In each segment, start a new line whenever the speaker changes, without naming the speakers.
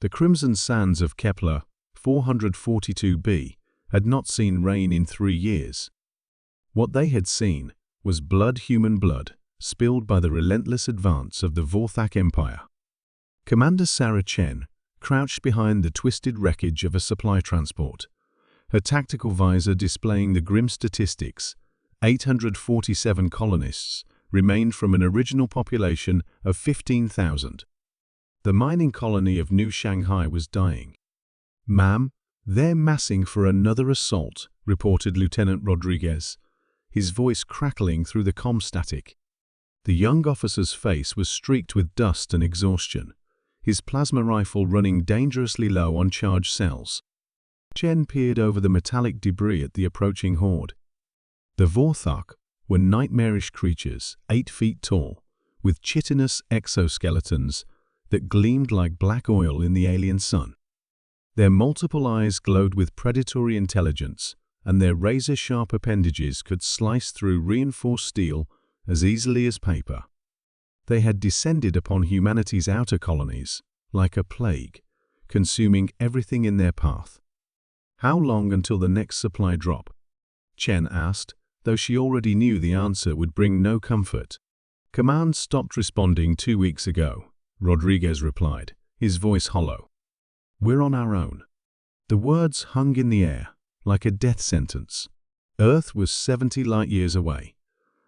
The crimson sands of Kepler 442b had not seen rain in 3 years. What they had seen was blood, human blood, spilled by the relentless advance of the Vorthak Empire. Commander Sarah Chen crouched behind the twisted wreckage of a supply transport, her tactical visor displaying the grim statistics. 847 colonists remained from an original population of 15,000. The mining colony of New Shanghai was dying. "Ma'am, they're massing for another assault," reported Lieutenant Rodriguez, his voice crackling through the comm static. The young officer's face was streaked with dust and exhaustion, his plasma rifle running dangerously low on charged cells. Chen peered over the metallic debris at the approaching horde. The Vorthak were nightmarish creatures 8 feet tall, with chitinous exoskeletons that gleamed like black oil in the alien sun. Their multiple eyes glowed with predatory intelligence, and their razor-sharp appendages could slice through reinforced steel as easily as paper. They had descended upon humanity's outer colonies like a plague, consuming everything in their path. "How long until the next supply drop?" Chen asked, though she already knew the answer would bring no comfort. "Command stopped responding 2 weeks ago," Rodriguez replied, his voice hollow. "We're on our own." The words hung in the air, like a death sentence. Earth was 70 light-years away,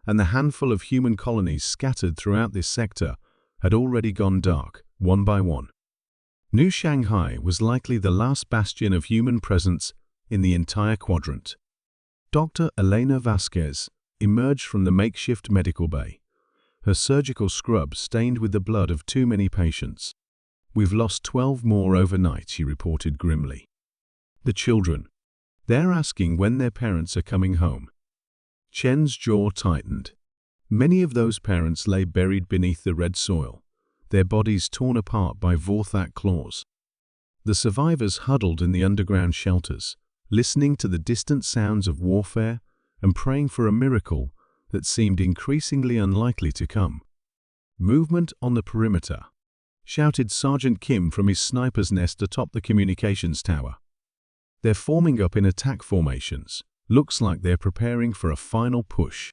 and the handful of human colonies scattered throughout this sector had already gone dark, one by one. New Shanghai was likely the last bastion of human presence in the entire quadrant. Dr. Elena Vasquez emerged from the makeshift medical bay, her surgical scrub stained with the blood of too many patients. "We've lost 12 more overnight," she reported grimly. "The children. They're asking when their parents are coming home." Chen's jaw tightened. Many of those parents lay buried beneath the red soil, their bodies torn apart by Vorthak claws. The survivors huddled in the underground shelters, listening to the distant sounds of warfare and praying for a miracle that seemed increasingly unlikely to come. "Movement on the perimeter," shouted Sergeant Kim from his sniper's nest atop the communications tower. "They're forming up in attack formations. Looks like they're preparing for a final push."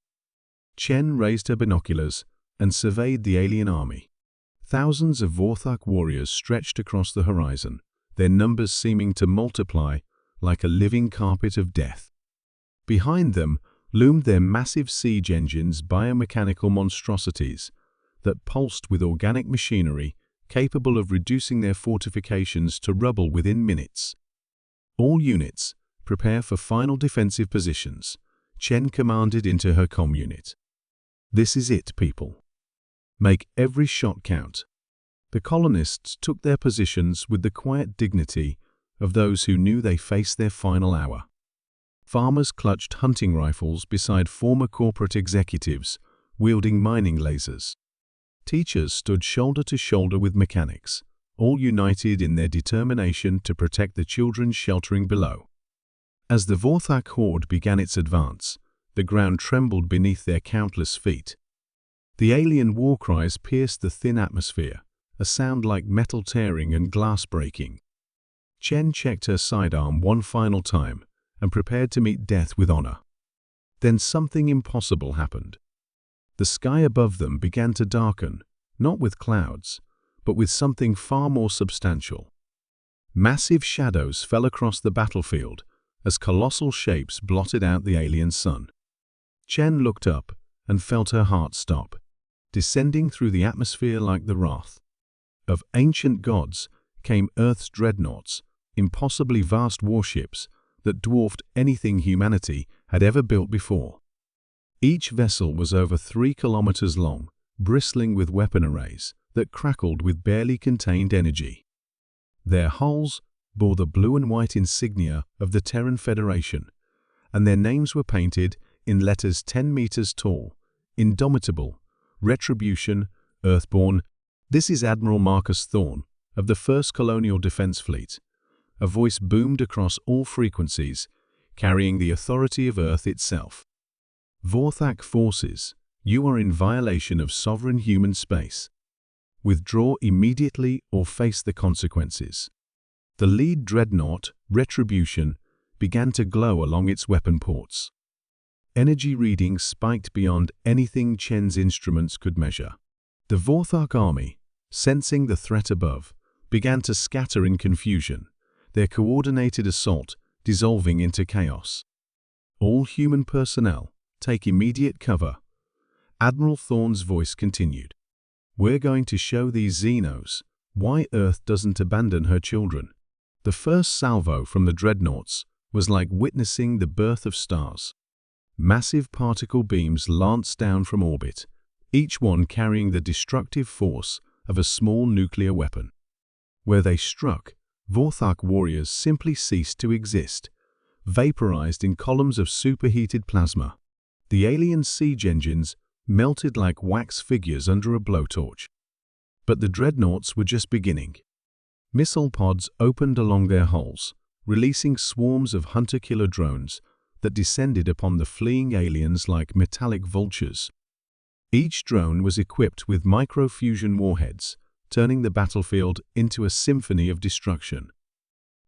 Chen raised her binoculars and surveyed the alien army. Thousands of Vorthak warriors stretched across the horizon, their numbers seeming to multiply like a living carpet of death. Behind them loomed their massive siege engines, biomechanical monstrosities that pulsed with organic machinery capable of reducing their fortifications to rubble within minutes. "All units, prepare for final defensive positions," Chen commanded into her comm unit. "This is it, people. Make every shot count." The colonists took their positions with the quiet dignity of those who knew they faced their final hour. Farmers clutched hunting rifles beside former corporate executives wielding mining lasers. Teachers stood shoulder to shoulder with mechanics, all united in their determination to protect the children sheltering below. As the Vorthak horde began its advance, the ground trembled beneath their countless feet. The alien war cries pierced the thin atmosphere, a sound like metal tearing and glass breaking. Chen checked her sidearm one final time and prepared to meet death with honor. Then something impossible happened. The sky above them began to darken, not with clouds, but with something far more substantial. Massive shadows fell across the battlefield as colossal shapes blotted out the alien sun. Chen looked up and felt her heart stop, descending through the atmosphere like the wrath of ancient gods came Earth's dreadnoughts, impossibly vast warships that dwarfed anything humanity had ever built before. Each vessel was over 3 kilometers long, bristling with weapon arrays that crackled with barely contained energy. Their hulls bore the blue and white insignia of the Terran Federation, and their names were painted in letters 10 meters tall: Indomitable, Retribution, Earthborn. "This is Admiral Marcus Thorne of the 1st Colonial Defense Fleet." A voice boomed across all frequencies, carrying the authority of Earth itself. "Vorthak forces, you are in violation of sovereign human space. withdraw immediately or face the consequences. The lead dreadnought, Retribution, began to glow along its weapon ports. Energy readings spiked beyond anything Chen's instruments could measure. The Vorthok army, sensing the threat above, began to scatter in confusion, their coordinated assault dissolving into chaos. "All human personnel, take immediate cover," Admiral Thorne's voice continued. "We're going to show these Xenos why Earth doesn't abandon her children." The first salvo from the dreadnoughts was like witnessing the birth of stars. Massive particle beams lanced down from orbit, each one carrying the destructive force of a small nuclear weapon. Where they struck, Vorthok warriors simply ceased to exist, vaporized in columns of superheated plasma. The alien siege engines melted like wax figures under a blowtorch. But the dreadnoughts were just beginning. Missile pods opened along their hulls, releasing swarms of hunter-killer drones that descended upon the fleeing aliens like metallic vultures. Each drone was equipped with microfusion warheads, turning the battlefield into a symphony of destruction.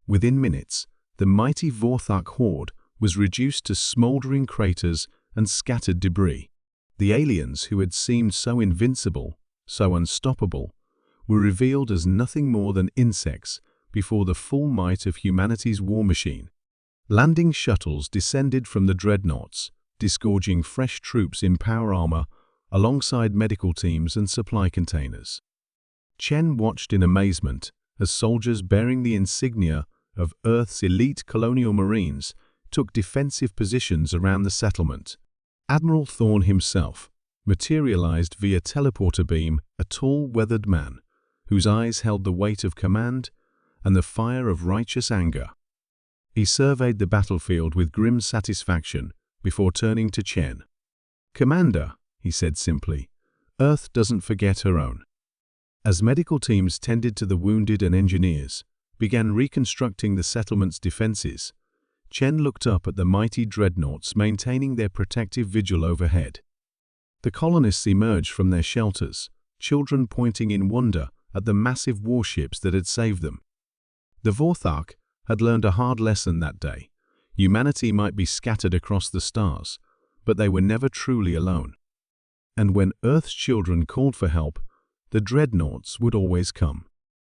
Within minutes, the mighty Vorthok horde was reduced to smoldering craters and scattered debris. The aliens who had seemed so invincible, so unstoppable, were revealed as nothing more than insects before the full might of humanity's war machine. Landing shuttles descended from the dreadnoughts, disgorging fresh troops in power armor alongside medical teams and supply containers. Chen watched in amazement as soldiers bearing the insignia of Earth's elite colonial marines took defensive positions around the settlement. Admiral Thorne himself materialized via teleporter beam, a tall, weathered man whose eyes held the weight of command and the fire of righteous anger. He surveyed the battlefield with grim satisfaction before turning to Chen. "Commander," he said simply, "Earth doesn't forget her own." As medical teams tended to the wounded and engineers began reconstructing the settlement's defenses, Chen looked up at the mighty dreadnoughts maintaining their protective vigil overhead. The colonists emerged from their shelters, children pointing in wonder at the massive warships that had saved them. The Vorthok had learned a hard lesson that day. Humanity might be scattered across the stars, but they were never truly alone. And when Earth's children called for help, the dreadnoughts would always come.